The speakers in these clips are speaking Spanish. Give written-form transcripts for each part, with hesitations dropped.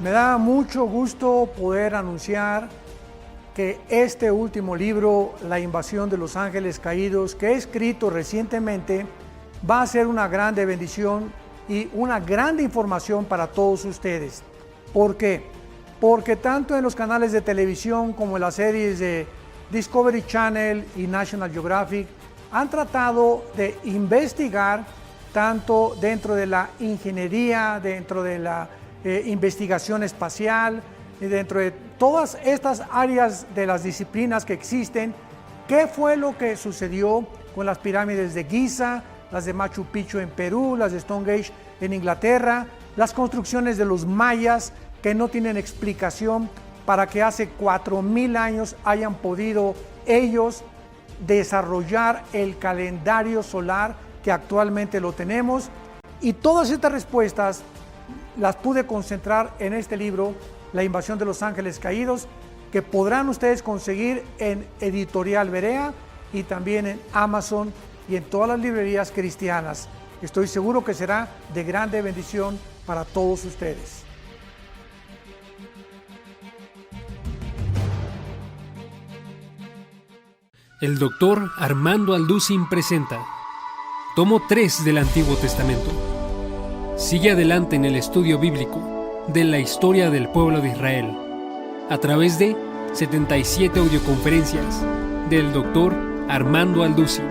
Me da mucho gusto poder anunciar que este último libro, La invasión de los ángeles caídos, que he escrito recientemente, va a ser una grande bendición y una grande información para todos ustedes. ¿Por qué? Porque tanto en los canales de televisión como en las series de Discovery Channel y National Geographic han tratado de investigar tanto dentro de la ingeniería, dentro de la investigación espacial, y dentro de todas estas áreas de las disciplinas que existen, qué fue lo que sucedió con las pirámides de Giza, las de Machu Picchu en Perú, las de Stonehenge en Inglaterra, las construcciones de los mayas que no tienen explicación para que hace 4000 años hayan podido ellos desarrollar el calendario solar que actualmente lo tenemos. Y todas estas respuestas las pude concentrar en este libro, La invasión de los ángeles caídos, que podrán ustedes conseguir en Editorial Berea y también en Amazon y en todas las librerías cristianas. Estoy seguro que será de grande bendición para todos ustedes. El doctor Armando Alducin presenta Tomo 3 del Antiguo Testamento. Sigue adelante en el estudio bíblico de la historia del pueblo de Israel a través de 77 audioconferencias del doctor Armando Alducin.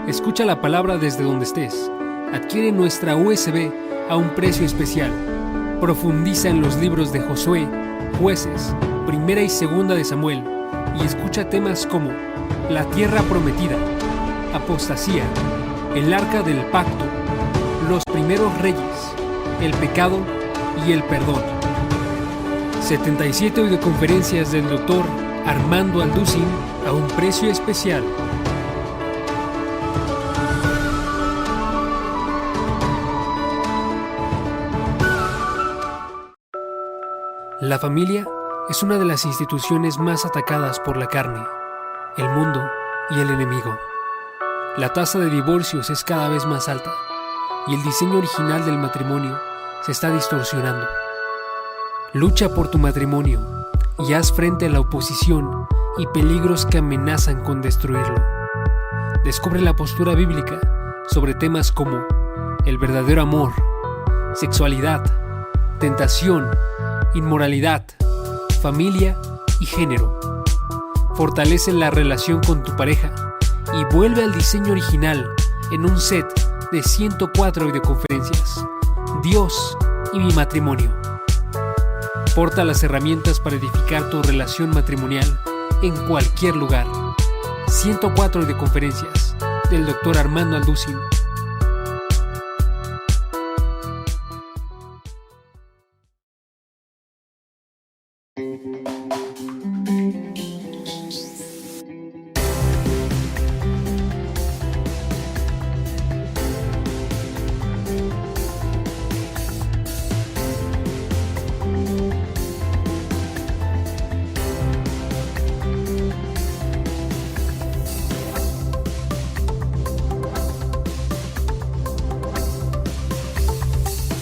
Escucha la palabra desde donde estés. Adquiere nuestra USB a un precio especial. Profundiza en los libros de Josué, Jueces, Primera y Segunda de Samuel y escucha temas como la tierra prometida, apostasía, el arca del pacto, los primeros reyes, el pecado y el perdón. 77 audioconferencias del doctor Armando Alducin a un precio especial. La familia es una de las instituciones más atacadas por la carne, el mundo y el enemigo. La tasa de divorcios es cada vez más alta y el diseño original del matrimonio se está distorsionando. Lucha por tu matrimonio y haz frente a la oposición y peligros que amenazan con destruirlo. Descubre la postura bíblica sobre temas como el verdadero amor, sexualidad, tentación, inmoralidad, familia y género. Fortalece la relación con tu pareja y vuelve al diseño original en un set de 104 audioconferencias. Dios y mi matrimonio. Porta las herramientas para edificar tu relación matrimonial en cualquier lugar. 104 audioconferencias del Dr. Armando Alducin.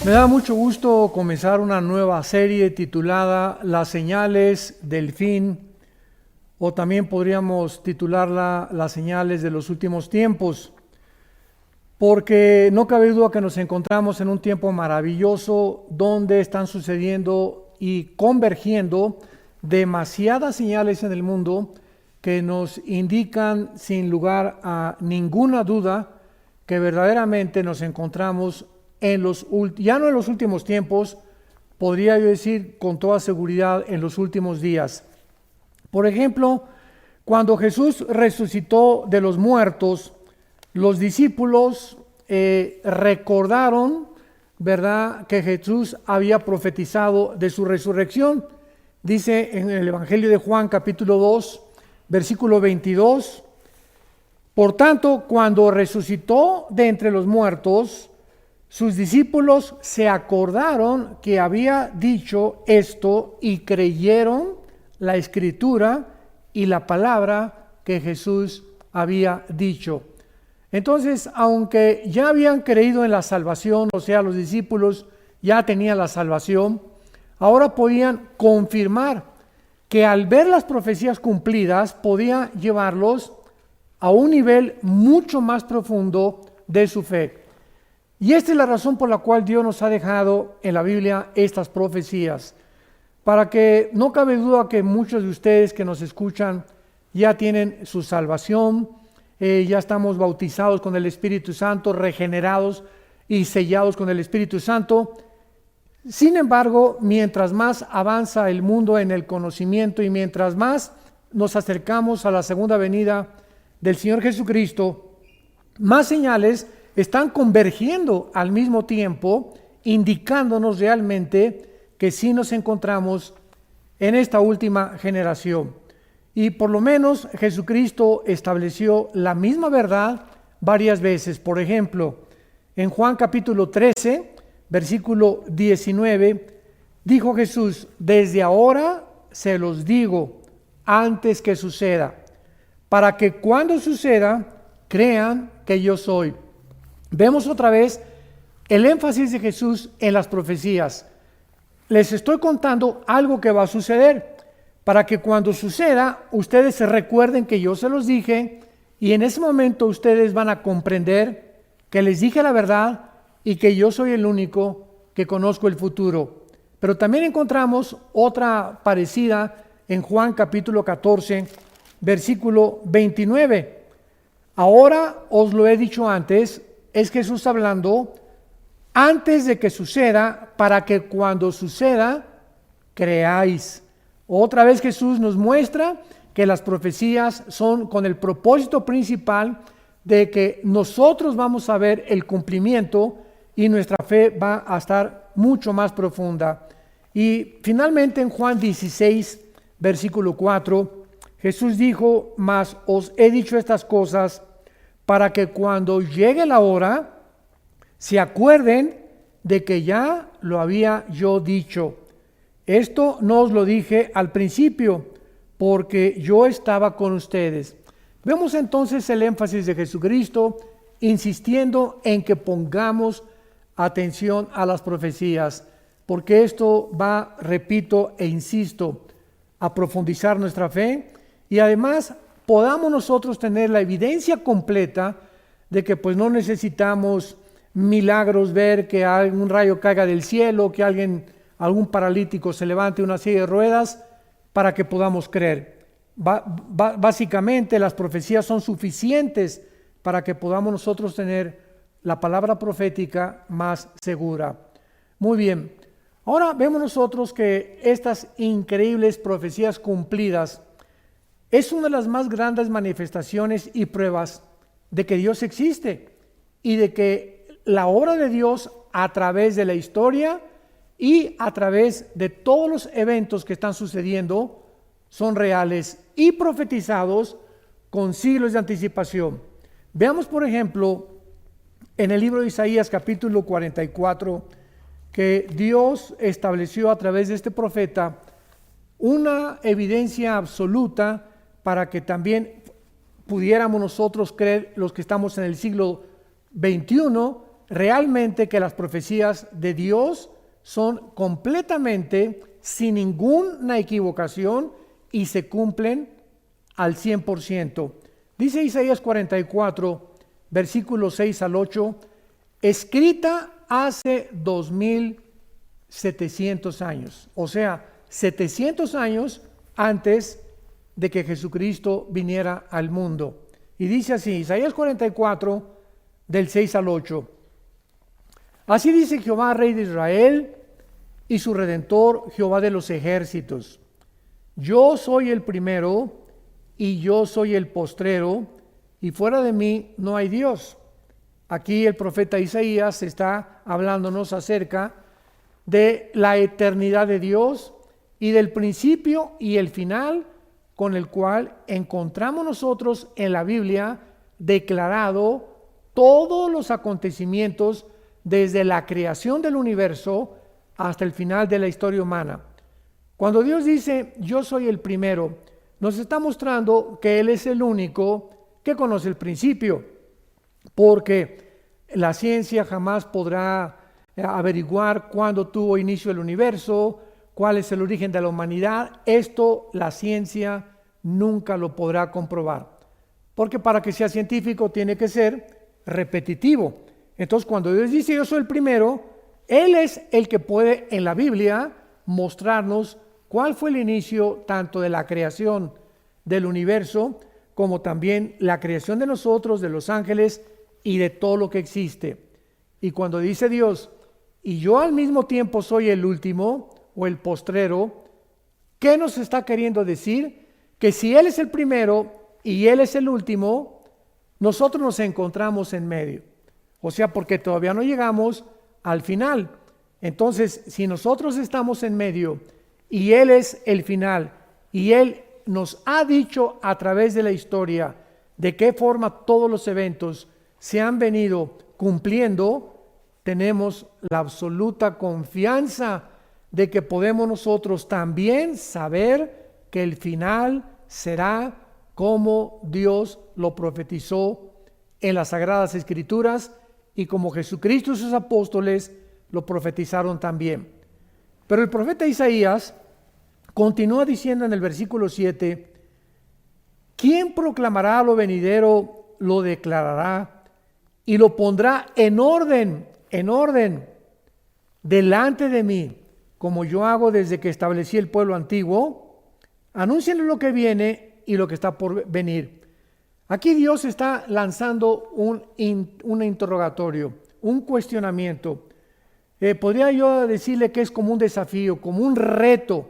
Me da mucho gusto comenzar una nueva serie titulada Las señales del fin, o también podríamos titularla Las señales de los últimos tiempos, porque no cabe duda que nos encontramos en un tiempo maravilloso donde están sucediendo y convergiendo demasiadas señales en el mundo que nos indican sin lugar a ninguna duda que verdaderamente nos encontramos ya no en los últimos tiempos, podría yo decir con toda seguridad en los últimos días. Por ejemplo, cuando Jesús resucitó de los muertos, los discípulos recordaron, ¿verdad?, que Jesús había profetizado de su resurrección. Dice en el Evangelio de Juan capítulo 2, versículo 22, por tanto, cuando resucitó de entre los muertos, sus discípulos se acordaron que había dicho esto y creyeron la escritura y la palabra que Jesús había dicho. Entonces, aunque ya habían creído en la salvación, o sea, los discípulos ya tenían la salvación, ahora podían confirmar que al ver las profecías cumplidas podía llevarlos a un nivel mucho más profundo de su fe. Y esta es la razón por la cual Dios nos ha dejado en la Biblia estas profecías, para que no cabe duda que muchos de ustedes que nos escuchan ya tienen su salvación, ya estamos bautizados con el Espíritu Santo, regenerados y sellados con el Espíritu Santo. Sin embargo, mientras más avanza el mundo en el conocimiento y mientras más nos acercamos a la segunda venida del Señor Jesucristo, más señales están convergiendo al mismo tiempo, indicándonos realmente que sí nos encontramos en esta última generación. Y por lo menos Jesucristo estableció la misma verdad varias veces. Por ejemplo, en Juan capítulo 13, versículo 19, dijo Jesús: desde ahora se los digo antes que suceda, para que cuando suceda crean que yo soy. Vemos otra vez el énfasis de Jesús en las profecías. Les estoy contando algo que va a suceder, para que cuando suceda ustedes se recuerden que yo se los dije, y en ese momento ustedes van a comprender que les dije la verdad y que yo soy el único que conozco el futuro. Pero también encontramos otra parecida en Juan capítulo 14, versículo 29. Ahora os lo he dicho antes, es Jesús hablando, antes de que suceda, para que cuando suceda, creáis. Otra vez Jesús nos muestra que las profecías son con el propósito principal de que nosotros vamos a ver el cumplimiento y nuestra fe va a estar mucho más profunda. Y finalmente en Juan 16, versículo 4, Jesús dijo: mas os he dicho estas cosas para que cuando llegue la hora se acuerden de que ya lo había yo dicho. Esto no os lo dije al principio, porque yo estaba con ustedes. Vemos entonces el énfasis de Jesucristo insistiendo en que pongamos atención a las profecías, porque esto va, repito e insisto, a profundizar nuestra fe y además podamos nosotros tener la evidencia completa de que pues no necesitamos milagros, ver que algún rayo caiga del cielo, que algún paralítico se levante una silla de ruedas para que podamos creer. Básicamente las profecías son suficientes para que podamos nosotros tener la palabra profética más segura. Muy bien, ahora vemos nosotros que estas increíbles profecías cumplidas es una de las más grandes manifestaciones y pruebas de que Dios existe y de que la obra de Dios a través de la historia y a través de todos los eventos que están sucediendo son reales y profetizados con siglos de anticipación. Veamos, por ejemplo, en el libro de Isaías capítulo 44, que Dios estableció a través de este profeta una evidencia absoluta para que también pudiéramos nosotros creer, los que estamos en el siglo XXI, realmente que las profecías de Dios son completamente sin ninguna equivocación y se cumplen al 100%. Dice Isaías 44, versículos 6 al 8, escrita hace 2700 años, o sea, 700 años antes de que Jesucristo viniera al mundo. Y dice así, Isaías 44, del 6 al 8. Así dice Jehová, Rey de Israel, y su Redentor, Jehová de los ejércitos. Yo soy el primero, y yo soy el postrero, y fuera de mí no hay Dios. Aquí el profeta Isaías está hablándonos acerca de la eternidad de Dios y del principio y el final con el cual encontramos nosotros en la Biblia declarado todos los acontecimientos desde la creación del universo hasta el final de la historia humana. Cuando Dios dice yo soy el primero, nos está mostrando que Él es el único que conoce el principio, porque la ciencia jamás podrá averiguar cuándo tuvo inicio el universo, cuál es el origen de la humanidad. Esto la ciencia nunca lo podrá comprobar, porque para que sea científico tiene que ser repetitivo. Entonces, cuando Dios dice yo soy el primero, Él es el que puede en la Biblia mostrarnos cuál fue el inicio tanto de la creación del universo como también la creación de nosotros, de los ángeles y de todo lo que existe. Y cuando dice Dios, y yo al mismo tiempo soy el último o el postrero, ¿qué nos está queriendo decir? Que si Él es el primero y Él es el último, nosotros nos encontramos en medio. O sea, porque todavía no llegamos al final. Entonces, si nosotros estamos en medio y Él es el final y Él nos ha dicho a través de la historia de qué forma todos los eventos se han venido cumpliendo, tenemos la absoluta confianza de que podemos nosotros también saber que el final será como Dios lo profetizó en las Sagradas Escrituras y como Jesucristo y sus apóstoles lo profetizaron también. Pero el profeta Isaías continúa diciendo en el versículo 7, ¿quién proclamará lo venidero, lo declarará y lo pondrá en orden, delante de mí, como yo hago desde que establecí el pueblo antiguo? Anúncienle lo que viene y lo que está por venir. Aquí Dios está lanzando un interrogatorio, un cuestionamiento. Podría yo decirle que es como un desafío, como un reto.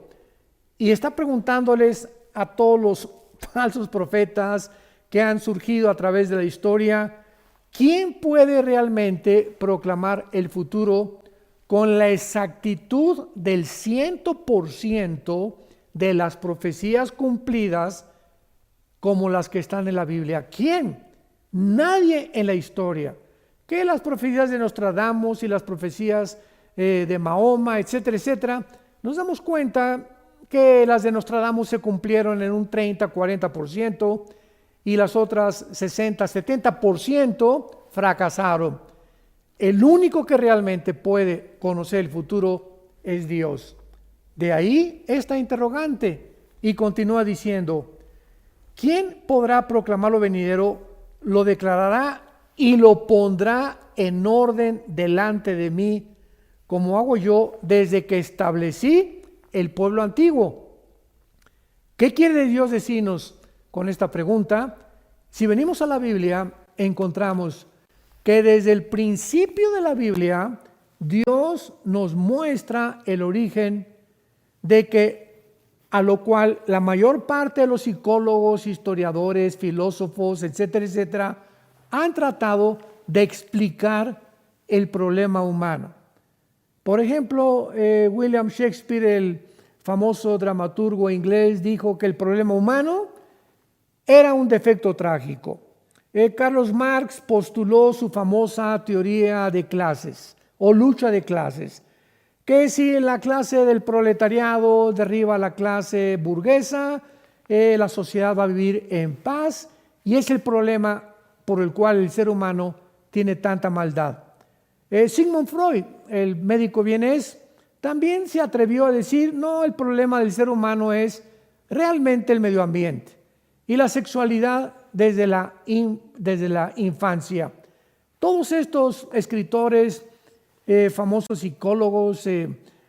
Y está preguntándoles a todos los falsos profetas que han surgido a través de la historia, ¿quién puede realmente proclamar el futuro con la exactitud del 100% de las profecías cumplidas como las que están en la Biblia? ¿Quién? Nadie en la historia. Que las profecías de Nostradamus y las profecías de Mahoma, etcétera, etcétera, nos damos cuenta que las de Nostradamus se cumplieron en un 30-40% y las otras 60-70% fracasaron. El único que realmente puede conocer el futuro es Dios. De ahí esta interrogante, y continúa diciendo, ¿quién podrá proclamar lo venidero, lo declarará y lo pondrá en orden delante de mí, como hago yo desde que establecí el pueblo antiguo? ¿Qué quiere Dios decirnos con esta pregunta? Si venimos a la Biblia, encontramos que desde el principio de la Biblia, Dios nos muestra el origen de que, a lo cual la mayor parte de los psicólogos, historiadores, filósofos, etcétera, etcétera, han tratado de explicar el problema humano. Por ejemplo, William Shakespeare, el famoso dramaturgo inglés, dijo que el problema humano era un defecto trágico. Carlos Marx postuló su famosa teoría de clases o lucha de clases, que si la clase del proletariado derriba a la clase burguesa, la sociedad va a vivir en paz, y es el problema por el cual el ser humano tiene tanta maldad. Sigmund Freud, el médico vienés, también se atrevió a decir, no, el problema del ser humano es realmente el medio ambiente y la sexualidad desde la infancia. Todos estos escritores, famosos psicólogos,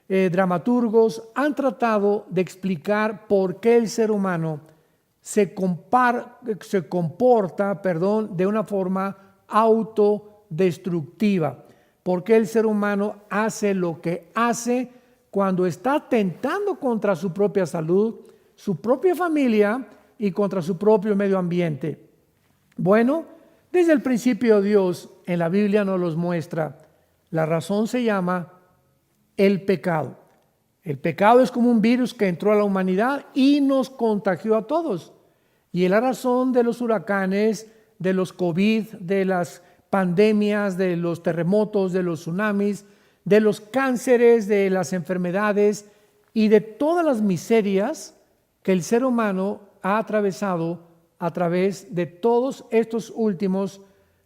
dramaturgos, han tratado de explicar por qué el ser humano se comporta de una forma autodestructiva. ¿Por qué el ser humano hace lo que hace cuando está atentando contra su propia salud, su propia familia y contra su propio medio ambiente? Bueno, desde el principio Dios en la Biblia nos los muestra. La razón se llama el pecado. El pecado es como un virus que entró a la humanidad y nos contagió a todos. Y es la razón de los huracanes, de los COVID, de las pandemias, de los terremotos, de los tsunamis, de los cánceres, de las enfermedades y de todas las miserias que el ser humano ha atravesado a través de todos estos últimos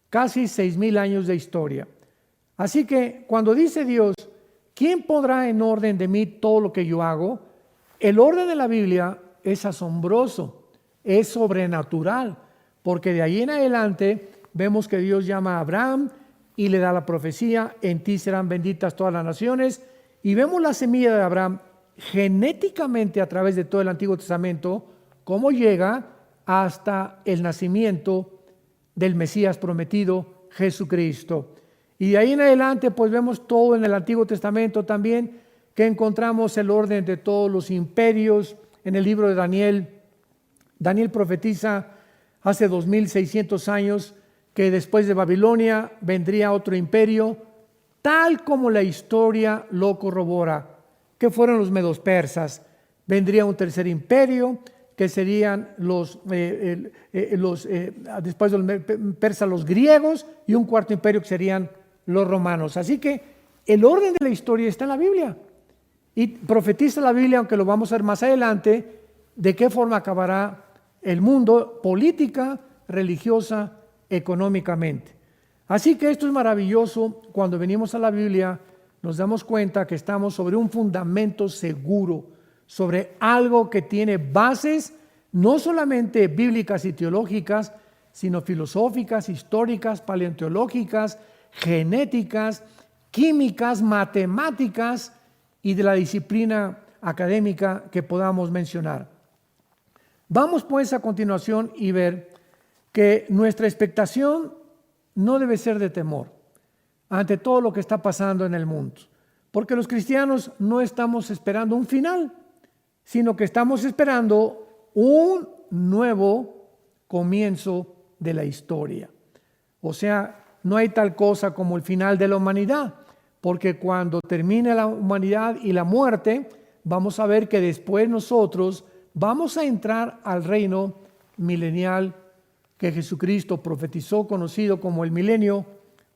casi 6,000 años de historia. Así que cuando dice Dios, ¿quién podrá en orden de mí todo lo que yo hago? El orden de la Biblia es asombroso, es sobrenatural, porque de ahí en adelante vemos que Dios llama a Abraham y le da la profecía: en ti serán benditas todas las naciones, y vemos la semilla de Abraham genéticamente a través de todo el Antiguo Testamento, cómo llega hasta el nacimiento del Mesías prometido, Jesucristo. Y de ahí en adelante pues vemos todo en el Antiguo Testamento también, que encontramos el orden de todos los imperios. En el libro de Daniel profetiza hace 2600 años que después de Babilonia vendría otro imperio, tal como la historia lo corrobora, que fueron los medos persas. Vendría un tercer imperio, que serían después de los persas, los griegos, y un cuarto imperio que serían los romanos. Así que el orden de la historia está en la Biblia. Y profetiza la Biblia, aunque lo vamos a ver más adelante, de qué forma acabará el mundo, política, religiosa, económicamente. Así que esto es maravilloso. Cuando venimos a la Biblia nos damos cuenta que estamos sobre un fundamento seguro, sobre algo que tiene bases no solamente bíblicas y teológicas, sino filosóficas, históricas, paleontológicas, genéticas, químicas, matemáticas y de la disciplina académica que podamos mencionar. Vamos pues a continuación y ver que nuestra expectación no debe ser de temor ante todo lo que está pasando en el mundo, porque los cristianos no estamos esperando un final, sino que estamos esperando un nuevo comienzo de la historia. O sea, no hay tal cosa como el final de la humanidad, porque cuando termine la humanidad y la muerte, vamos a ver que después nosotros vamos a entrar al reino milenial que Jesucristo profetizó, conocido como el milenio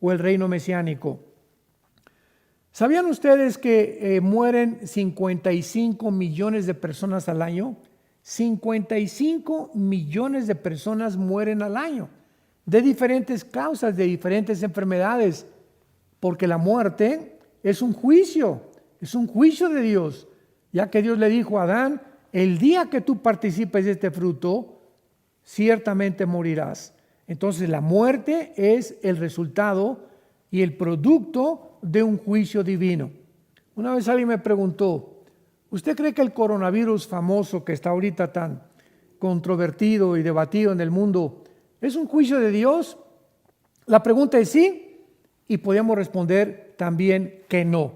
o el reino mesiánico. ¿Sabían ustedes que mueren 55 millones de personas al año? 55 millones de personas mueren al año, de diferentes causas, de diferentes enfermedades, porque la muerte es un juicio de Dios, ya que Dios le dijo a Adán: el día que tú participes de este fruto, ciertamente morirás. Entonces la muerte es el resultado y el producto de un juicio divino. Una vez alguien me preguntó: ¿usted cree que el coronavirus famoso que está ahorita tan controvertido y debatido en el mundo es un juicio de Dios? La pregunta es sí, y podemos responder también que no.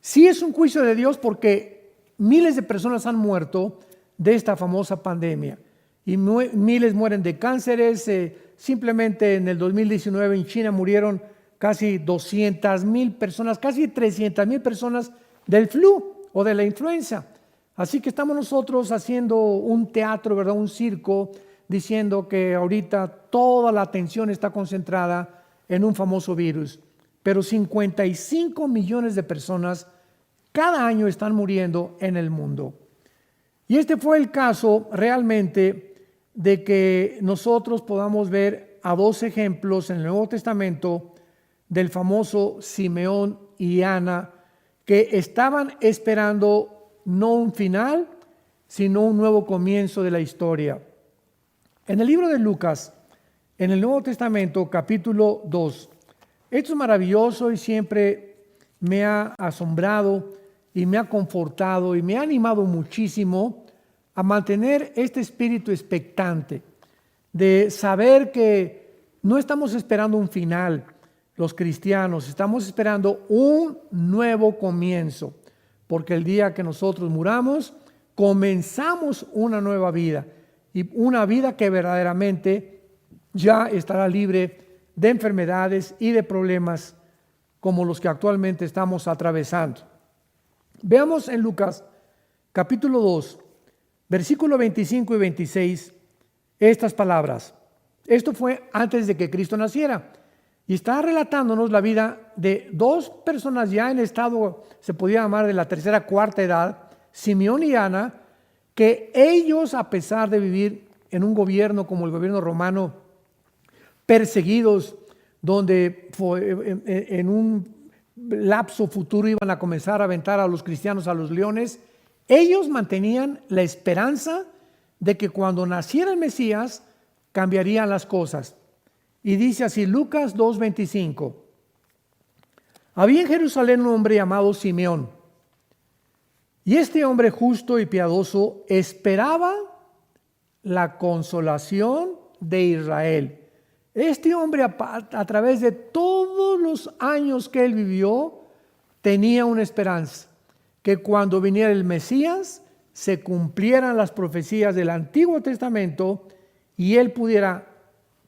Sí es un juicio de Dios porque miles de personas han muerto de esta famosa pandemia. Y miles mueren de cánceres. Simplemente en el 2019 en China murieron casi 200,000 personas, casi 300,000 personas del flu o de la influenza. Así que estamos nosotros haciendo un teatro, ¿verdad? Un circo, diciendo que ahorita toda la atención está concentrada en un famoso virus. Pero 55 millones de personas cada año están muriendo en el mundo. Y este fue el caso realmente de que nosotros podamos ver a dos ejemplos en el Nuevo Testamento del famoso Simeón y Ana, que estaban esperando no un final, sino un nuevo comienzo de la historia. En el libro de Lucas, en el Nuevo Testamento, capítulo 2, esto es maravilloso y siempre me ha asombrado y me ha confortado y me ha animado muchísimo a mantener este espíritu expectante de saber que no estamos esperando un final, los cristianos, estamos esperando un nuevo comienzo, porque el día que nosotros muramos, comenzamos una nueva vida, y una vida que verdaderamente ya estará libre de enfermedades y de problemas como los que actualmente estamos atravesando. Veamos en Lucas capítulo 2, versículo 25 y 26, estas palabras. Esto fue antes de que Cristo naciera. Y está relatándonos la vida de dos personas ya en estado, se podía llamar de la tercera, cuarta edad, Simeón y Ana, que ellos, a pesar de vivir en un gobierno como el gobierno romano, perseguidos, donde en un lapso futuro iban a comenzar a aventar a los cristianos a los leones, ellos mantenían la esperanza de que cuando naciera el Mesías cambiarían las cosas. Y dice así Lucas 2:25: había en Jerusalén un hombre llamado Simeón, y este hombre justo y piadoso esperaba la consolación de Israel. Este hombre, a través de todos los años que él vivió, tenía una esperanza, que cuando viniera el Mesías se cumplieran las profecías del Antiguo Testamento y él pudiera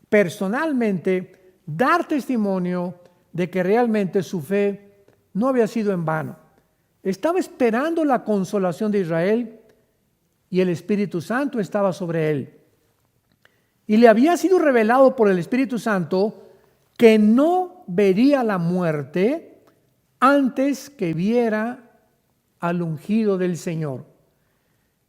personalmente dar testimonio de que realmente su fe no había sido en vano. Estaba esperando la consolación de Israel y el Espíritu Santo estaba sobre él. Y le había sido revelado por el Espíritu Santo que no vería la muerte antes que viera al ungido del Señor.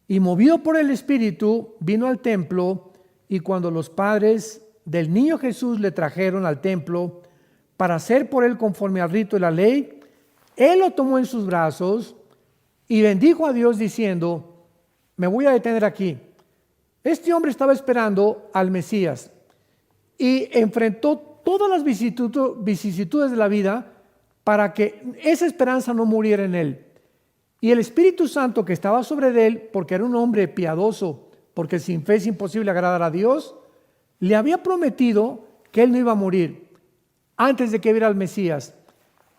Y movido por el Espíritu, vino al templo, y cuando los padres del niño Jesús le trajeron al templo para hacer por él conforme al rito de la ley, él lo tomó en sus brazos y bendijo a Dios diciendo: me voy a detener aquí. Este hombre estaba esperando al Mesías y enfrentó todas las vicisitudes de la vida para que esa esperanza no muriera en él. Y el Espíritu Santo que estaba sobre él, porque era un hombre piadoso, porque sin fe es imposible agradar a Dios, le había prometido que él no iba a morir antes de que viera al Mesías.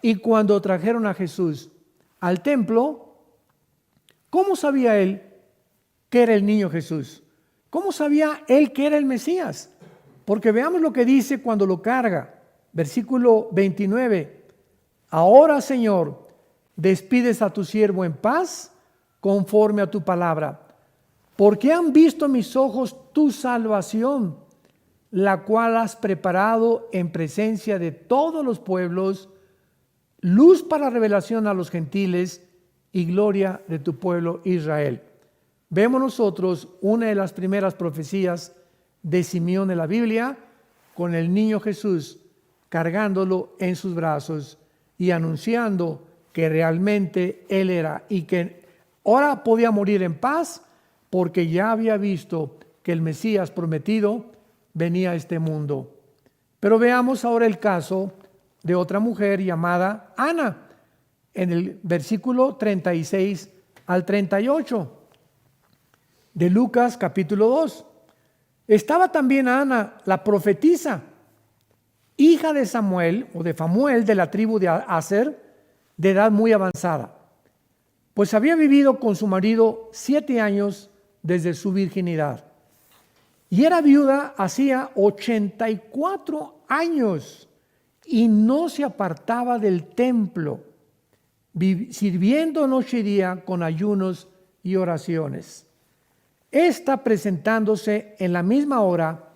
Y cuando trajeron a Jesús al templo, ¿cómo sabía él que era el niño Jesús? ¿Cómo sabía él que era el Mesías? Porque veamos lo que dice cuando lo carga. Versículo 29. Ahora, Señor, despides a tu siervo en paz conforme a tu palabra, porque han visto mis ojos tu salvación, la cual has preparado en presencia de todos los pueblos, luz para revelación a los gentiles y gloria de tu pueblo Israel. Vemos nosotros una de las primeras profecías de Simeón en la Biblia, con el niño Jesús cargándolo en sus brazos y anunciando que realmente él era y que ahora podía morir en paz porque ya había visto que el Mesías prometido venía a este mundo. Pero veamos ahora el caso de otra mujer llamada Ana, en el versículo 36 al 38 de Lucas capítulo 2. Estaba también Ana, la profetisa, hija de Samuel o de Famuel, de la tribu de Aser, de edad muy avanzada, pues había vivido con su marido 7 años desde su virginidad, y era viuda hacía 84 años y no se apartaba del templo, sirviendo noche y día con ayunos y oraciones. Esta, presentándose en la misma hora,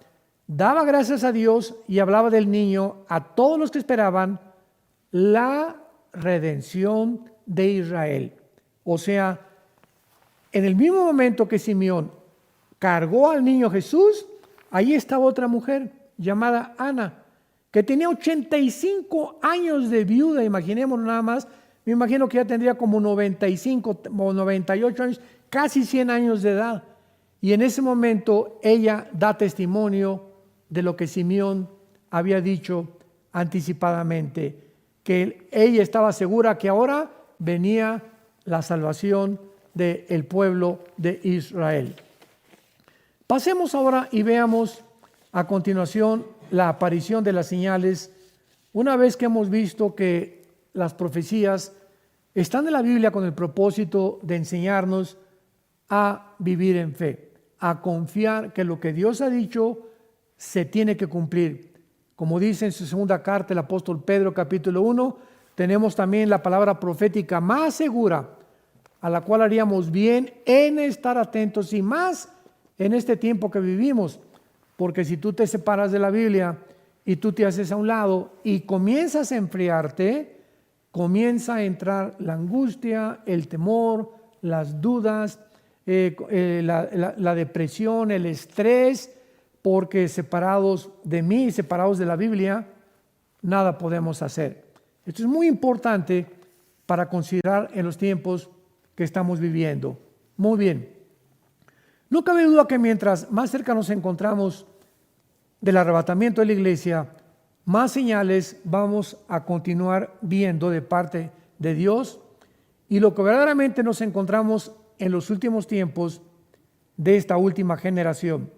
daba gracias a Dios y hablaba del niño a todos los que esperaban la redención de Israel. O sea, en el mismo momento que Simeón cargó al niño Jesús, ahí estaba otra mujer llamada Ana, que tenía 85 años de viuda. Imaginemos nada más, me imagino que ya tendría como 95 o 98 años, casi 100 años de edad. Y en ese momento ella da testimonio de lo que Simeón había dicho anticipadamente, que ella estaba segura que ahora venía la salvación del pueblo de Israel. Pasemos ahora y veamos a continuación la aparición de las señales. Una vez que hemos visto que las profecías están en la Biblia con el propósito de enseñarnos a vivir en fe, a confiar que lo que Dios ha dicho se tiene que cumplir. Como dice en su segunda carta el apóstol Pedro, capítulo 1, tenemos también la palabra profética más segura, a la cual haríamos bien en estar atentos, y más en este tiempo que vivimos, porque si tú te separas de la Biblia y tú te haces a un lado y comienzas a enfriarte, comienza a entrar la angustia, el temor, las dudas, la depresión, el estrés, porque separados de mí, separados de la Biblia, nada podemos hacer. Esto es muy importante para considerar en los tiempos que estamos viviendo. Muy bien. No cabe duda que mientras más cerca nos encontramos del arrebatamiento de la iglesia, más señales vamos a continuar viendo de parte de Dios, y lo que verdaderamente nos encontramos en los últimos tiempos de esta última generación.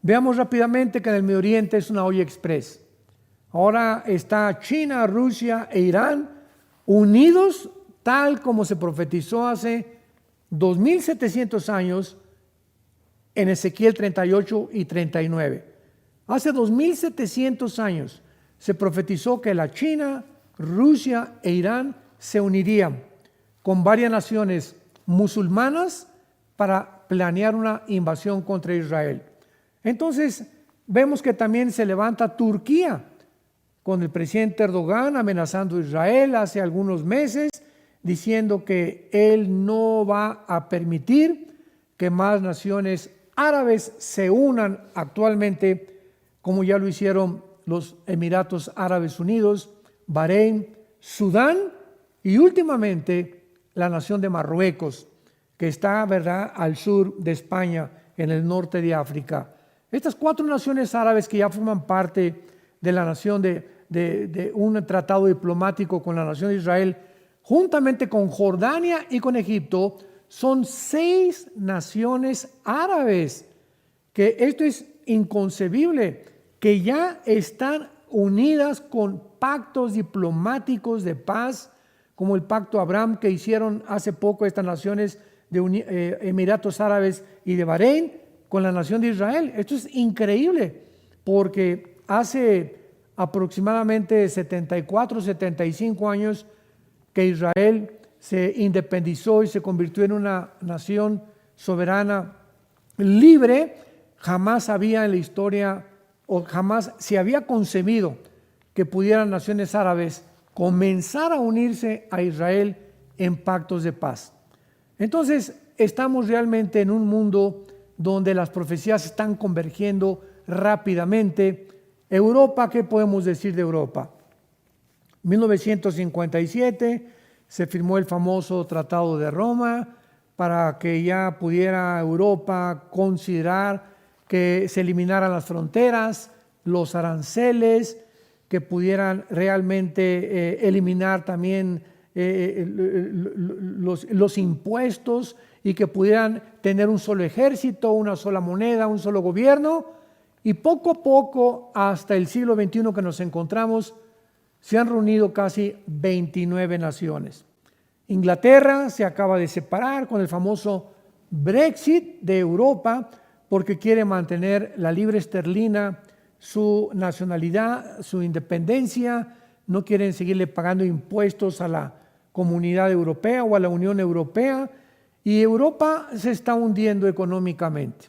Veamos rápidamente que en el Medio Oriente es una olla express. Ahora está China, Rusia e Irán unidos tal como se profetizó hace 2700 años en Ezequiel 38 y 39. Hace 2700 años se profetizó que la China, Rusia e Irán se unirían con varias naciones musulmanas para planear una invasión contra Israel. Entonces vemos que también se levanta Turquía con el presidente Erdogan amenazando a Israel hace algunos meses, diciendo que él no va a permitir que más naciones árabes se unan actualmente, como ya lo hicieron los Emiratos Árabes Unidos, Bahrein, Sudán y últimamente la nación de Marruecos, que está, ¿verdad?, al sur de España, en el norte de África. Estas 4 naciones árabes que ya forman parte de la nación de un tratado diplomático con la nación de Israel, juntamente con Jordania y con Egipto, son 6 naciones árabes, que esto es inconcebible, que ya están unidas con pactos diplomáticos de paz, como el pacto Abraham que hicieron hace poco estas naciones de Emiratos Árabes y de Bahrein con la nación de Israel. Esto es increíble, porque hace aproximadamente 74, 75 años que Israel se independizó y se convirtió en una nación soberana libre. Jamás había en la historia, o jamás se había concebido que pudieran naciones árabes comenzar a unirse a Israel en pactos de paz. Entonces, estamos realmente en un mundo donde las profecías están convergiendo rápidamente. Europa, ¿qué podemos decir de Europa? 1957 se firmó el famoso Tratado de Roma para que ya pudiera Europa considerar que se eliminaran las fronteras, los aranceles, que pudieran realmente eliminar también los impuestos y que pudieran tener un solo ejército, una sola moneda, un solo gobierno. Y poco a poco, hasta el siglo XXI que nos encontramos, se han reunido casi 29 naciones. Inglaterra se acaba de separar con el famoso Brexit de Europa porque quiere mantener la libra esterlina, su nacionalidad, su independencia. No quieren seguirle pagando impuestos a la Comunidad Europea o a la Unión Europea, y Europa se está hundiendo económicamente.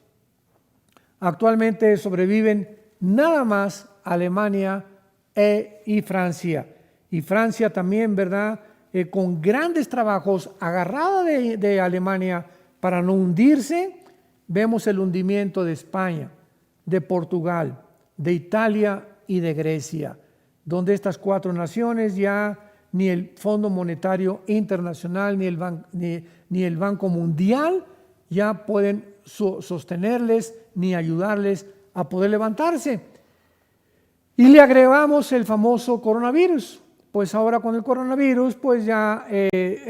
Actualmente sobreviven nada más Alemania y Francia. Y Francia también, ¿verdad?, con grandes trabajos, agarrada de Alemania para no hundirse. Vemos el hundimiento de España, de Portugal, de Italia y de Grecia, donde estas 4 naciones ya ni el Fondo Monetario Internacional ni el Banco Mundial ya pueden sostenerles ni ayudarles a poder levantarse. Y le agregamos el famoso coronavirus. Pues ahora con el coronavirus, pues ya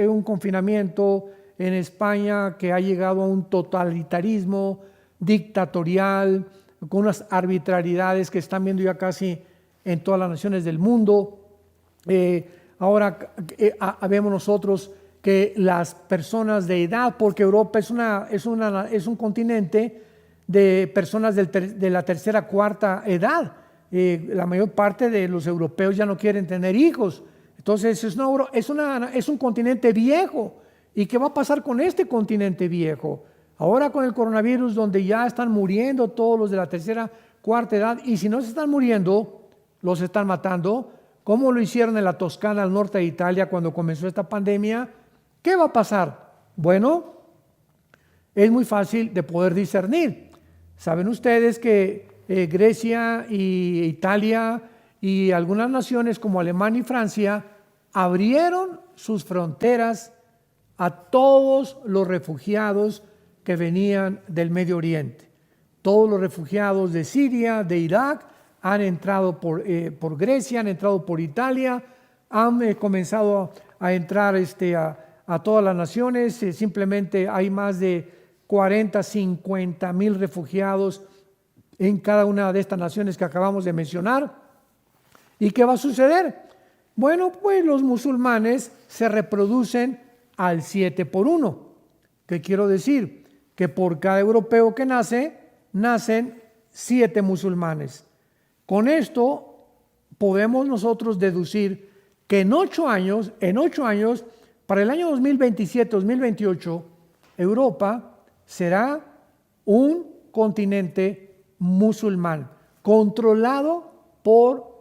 un confinamiento en España que ha llegado a un totalitarismo dictatorial, con unas arbitrariedades que están viendo ya casi en todas las naciones del mundo. Ahora vemos nosotros que las personas de edad, porque Europa es un continente de personas de la tercera, cuarta edad. La mayor parte de los europeos ya no quieren tener hijos. Entonces es un continente viejo. ¿Y qué va a pasar con este continente viejo? Ahora con el coronavirus, donde ya están muriendo todos los de la tercera, cuarta edad, y si no se están muriendo, los están matando, como lo hicieron en la Toscana, al norte de Italia, cuando comenzó esta pandemia. ¿Qué va a pasar? Bueno, es muy fácil de poder discernir. Saben ustedes que Grecia y Italia y algunas naciones como Alemania y Francia abrieron sus fronteras a todos los refugiados que venían del Medio Oriente. Todos los refugiados de Siria, de Irak, han entrado por Grecia, han entrado por Italia, han comenzado a entrar a todas las naciones. Simplemente hay más de 40, 50 mil refugiados en cada una de estas naciones que acabamos de mencionar. ¿Y qué va a suceder? Bueno, pues los musulmanes se reproducen al 7 por 1. ¿Qué quiero decir? Que por cada europeo que nace, nacen 7 musulmanes. Con esto podemos nosotros deducir que en 8 años, para el año 2027-2028, Europa será un continente musulmán, controlado por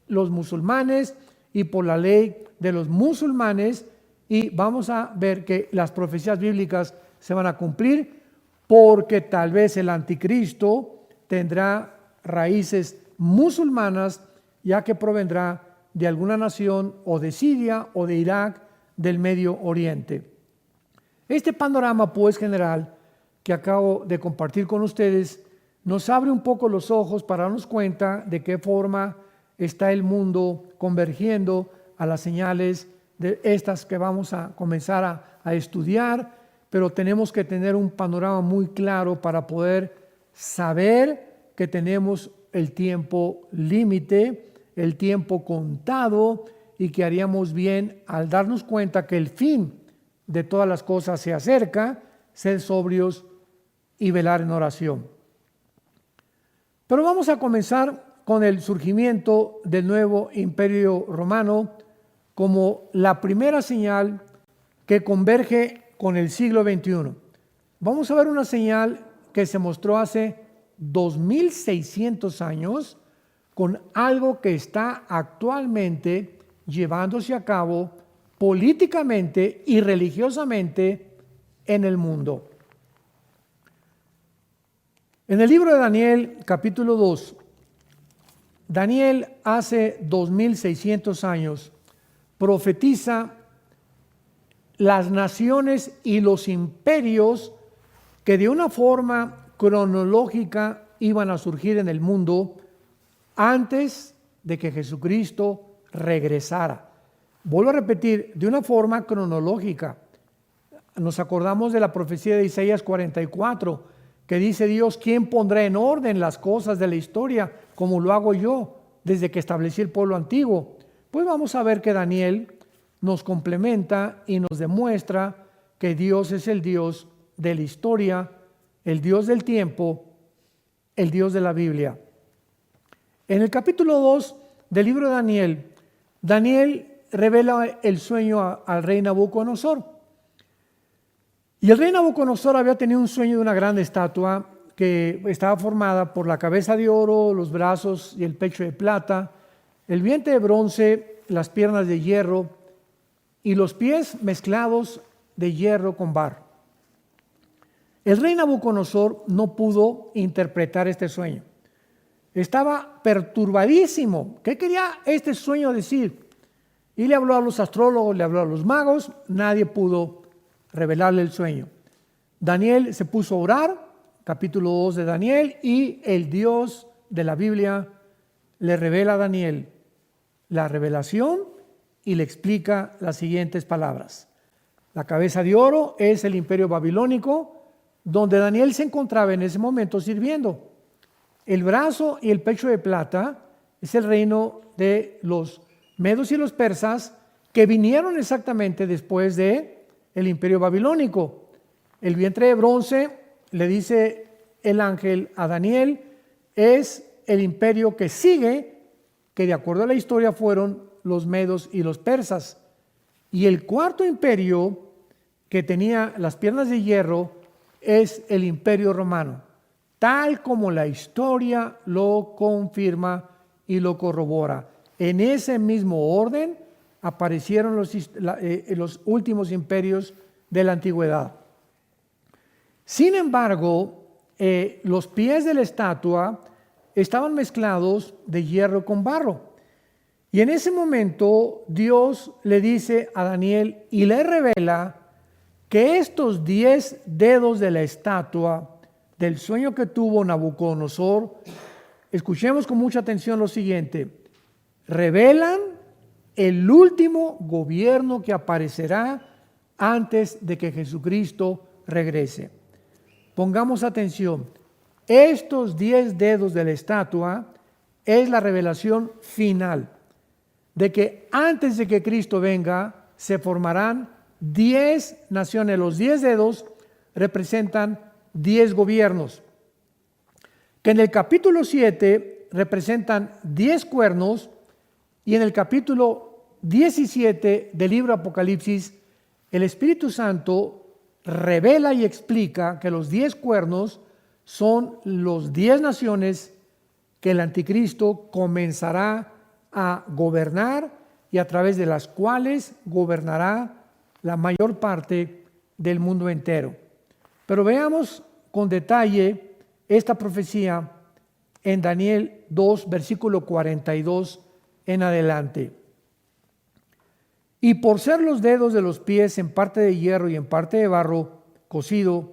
los musulmanes y por la ley de los musulmanes, y vamos a ver que las profecías bíblicas se van a cumplir, porque tal vez el anticristo tendrá raíces musulmanas, ya que provendrá de alguna nación o de Siria o de Irak, del Medio Oriente. Este panorama pues general que acabo de compartir con ustedes nos abre un poco los ojos para darnos cuenta de qué forma está el mundo convergiendo a las señales de estas que vamos a comenzar a estudiar, pero tenemos que tener un panorama muy claro para poder saber que tenemos el tiempo límite, el tiempo contado, y que haríamos bien al darnos cuenta que el fin de todas las cosas se acerca, ser sobrios y velar en oración. Pero vamos a comenzar con el surgimiento del nuevo imperio romano como la primera señal que converge con el siglo XXI. Vamos a ver una señal que se mostró hace 2600 años con algo que está actualmente llevándose a cabo políticamente y religiosamente en el mundo. En el libro de Daniel, capítulo 2, Daniel hace 2600 años profetiza las naciones y los imperios que de una forma cronológica iban a surgir en el mundo antes de que Jesucristo regresara. Vuelvo a repetir, de una forma cronológica. Nos acordamos de la profecía de Isaías 44, que dice Dios: ¿quién pondrá en orden las cosas de la historia como lo hago yo desde que establecí el pueblo antiguo? Pues vamos a ver que Daniel nos complementa y nos demuestra que Dios es el Dios de la historia, el Dios del tiempo, el Dios de la Biblia. En el capítulo 2 del libro de Daniel, Daniel revela el sueño al rey Nabucodonosor. Y el rey Nabucodonosor había tenido un sueño de una gran estatua que estaba formada por la cabeza de oro, los brazos y el pecho de plata, el vientre de bronce, las piernas de hierro y los pies mezclados de hierro con barro. El rey Nabucodonosor no pudo interpretar este sueño. Estaba perturbadísimo. ¿Qué quería este sueño decir? Y le habló a los astrólogos, le habló a los magos, nadie pudo revelarle el sueño. Daniel se puso a orar, capítulo 2 de Daniel, y el Dios de la Biblia le revela a Daniel la revelación y le explica las siguientes palabras. La cabeza de oro es el imperio babilónico, donde Daniel se encontraba en ese momento sirviendo. El brazo y el pecho de plata es el reino de los medos y los persas, que vinieron exactamente después de el imperio babilónico. El vientre de bronce, le dice el ángel a Daniel, es el imperio que sigue, que de acuerdo a la historia fueron los medos y los persas. Y el cuarto imperio, que tenía las piernas de hierro, es el imperio romano, tal como la historia lo confirma y lo corrobora. En ese mismo orden aparecieron los últimos imperios de la antigüedad. Sin embargo, los pies de la estatua estaban mezclados de hierro con barro. Y en ese momento Dios le dice a Daniel y le revela que estos 10 dedos de la estatua del sueño que tuvo Nabucodonosor, escuchemos con mucha atención lo siguiente, revelan el último gobierno que aparecerá antes de que Jesucristo regrese. Pongamos atención, estos 10 dedos de la estatua es la revelación final de que antes de que Cristo venga se formarán 10 naciones. Los 10 dedos representan 10 gobiernos, que en el capítulo 7 representan 10 cuernos, y en el capítulo 17 del libro Apocalipsis, el Espíritu Santo revela y explica que los 10 cuernos son los 10 naciones que el anticristo comenzará a gobernar y a través de las cuales gobernará la mayor parte del mundo entero. Pero veamos con detalle esta profecía en Daniel 2, versículo 42 en adelante. Y por ser los dedos de los pies en parte de hierro y en parte de barro cocido,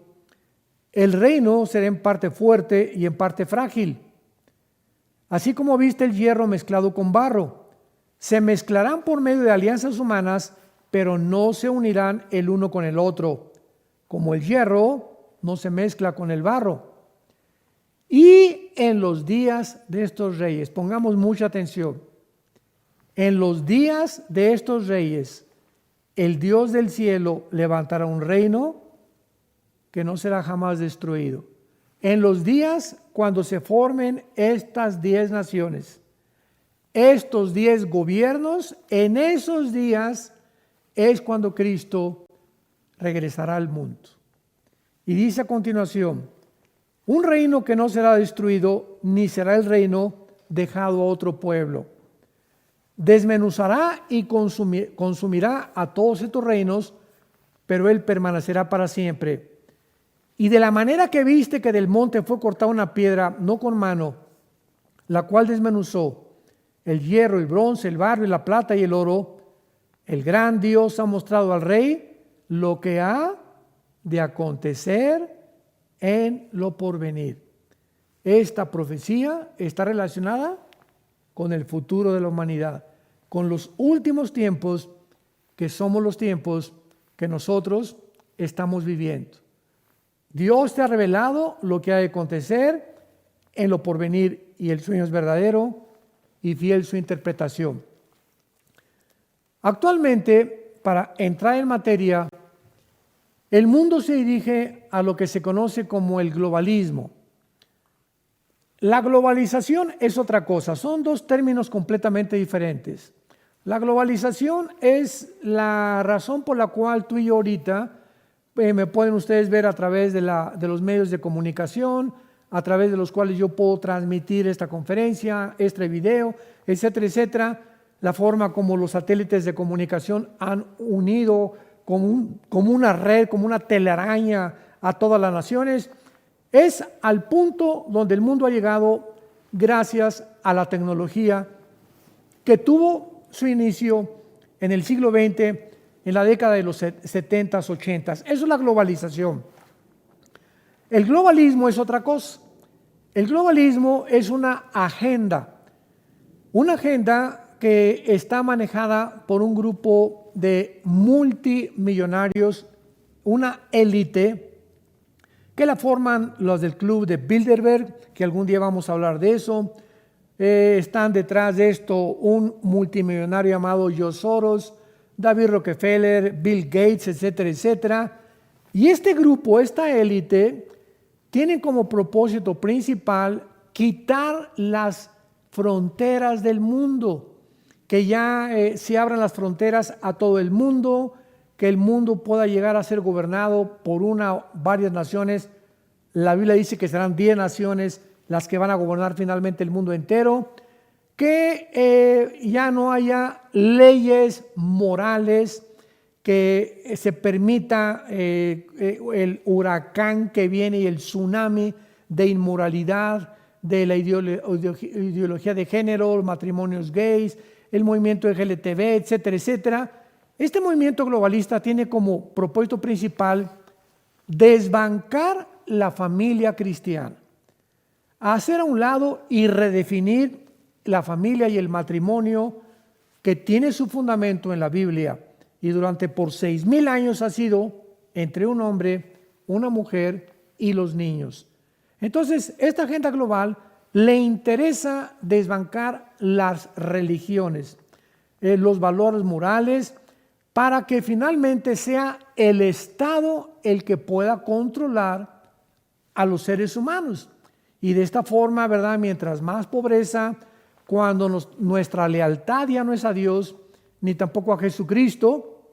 el reino será en parte fuerte y en parte frágil. Así como viste el hierro mezclado con barro, se mezclarán por medio de alianzas humanas, pero no se unirán el uno con el otro, como el hierro no se mezcla con el barro. Y en los días de estos reyes, pongamos mucha atención, en los días de estos reyes, el Dios del cielo levantará un reino que no será jamás destruido. En los días cuando se formen estas 10 naciones, estos 10 gobiernos, en esos días es cuando Cristo regresará al mundo. Y dice a continuación, un reino que no será destruido, ni será el reino dejado a otro pueblo. Desmenuzará y consumirá a todos estos reinos, pero él permanecerá para siempre. Y de la manera que viste que del monte fue cortada una piedra, no con mano, la cual desmenuzó el hierro, el bronce, el barro y la plata y el oro, el gran Dios ha mostrado al rey lo que ha de acontecer en lo porvenir. Esta profecía está relacionada con el futuro de la humanidad, con los últimos tiempos, que somos los tiempos que nosotros estamos viviendo. Dios te ha revelado lo que ha de acontecer en lo porvenir, y el sueño es verdadero y fiel su interpretación. Actualmente, para entrar en materia, el mundo se dirige a lo que se conoce como el globalismo. La globalización es otra cosa, son dos términos completamente diferentes. La globalización es la razón por la cual tú y yo ahorita me pueden ustedes ver a través de los medios de comunicación, a través de los cuales yo puedo transmitir esta conferencia, este video, etcétera, etcétera. La forma como los satélites de comunicación han unido como una red, como una telaraña a todas las naciones, es al punto donde el mundo ha llegado gracias a la tecnología que tuvo su inicio en el siglo XX, en la década de los 70s, 80s. Eso es la globalización. El globalismo es otra cosa. El globalismo es una agenda que está manejada por un grupo de multimillonarios, una élite, que la forman los del club de Bilderberg, que algún día vamos a hablar de eso. Están detrás de esto un multimillonario llamado George Soros, David Rockefeller, Bill Gates, etcétera, etcétera. Y este grupo, esta élite, tiene como propósito principal quitar las fronteras del mundo, que ya se abran las fronteras a todo el mundo, que el mundo pueda llegar a ser gobernado por varias naciones. La Biblia dice que serán 10 naciones las que van a gobernar finalmente el mundo entero, que ya no haya leyes morales, que se permita el huracán que viene y el tsunami de inmoralidad, de la ideología de género, matrimonios gays, el movimiento LGTB, etcétera, etcétera. Este movimiento globalista tiene como propósito principal desbancar la familia cristiana, hacer a un lado y redefinir la familia y el matrimonio que tiene su fundamento en la Biblia y durante por 6,000 años ha sido entre un hombre, una mujer y los niños. Entonces, esta agenda global le interesa desbancar las religiones, los valores morales, para que finalmente sea el Estado el que pueda controlar a los seres humanos. Y de esta forma, ¿verdad? Mientras más pobreza, cuando nuestra lealtad ya no es a Dios, ni tampoco a Jesucristo,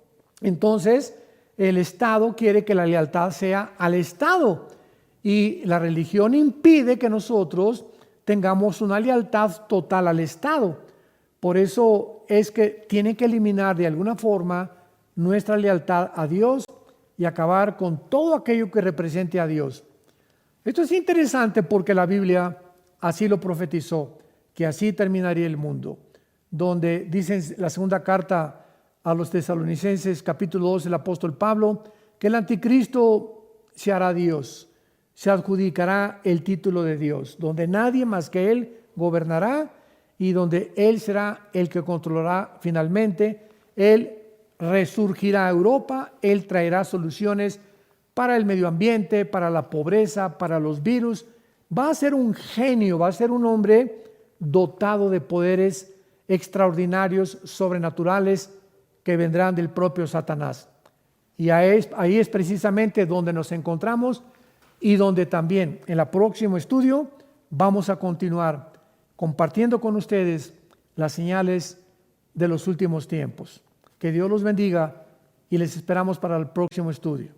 entonces el Estado quiere que la lealtad sea al Estado. Y la religión impide que nosotros tengamos una lealtad total al Estado. Por eso es que tiene que eliminar de alguna forma nuestra lealtad a Dios y acabar con todo aquello que represente a Dios. Esto es interesante porque la Biblia así lo profetizó, que así terminaría el mundo. Donde dice en la segunda carta a los Tesalonicenses, capítulo 2, el apóstol Pablo, que el anticristo se hará Dios, se adjudicará el título de Dios, donde nadie más que Él gobernará y donde Él será el que controlará finalmente. Él resurgirá a Europa, Él traerá soluciones para el medio ambiente, para la pobreza, para los virus. Va a ser un genio, va a ser un hombre dotado de poderes extraordinarios, sobrenaturales, que vendrán del propio Satanás. Y ahí es precisamente donde nos encontramos y donde también en el próximo estudio vamos a continuar compartiendo con ustedes las señales de los últimos tiempos. Que Dios los bendiga y les esperamos para el próximo estudio.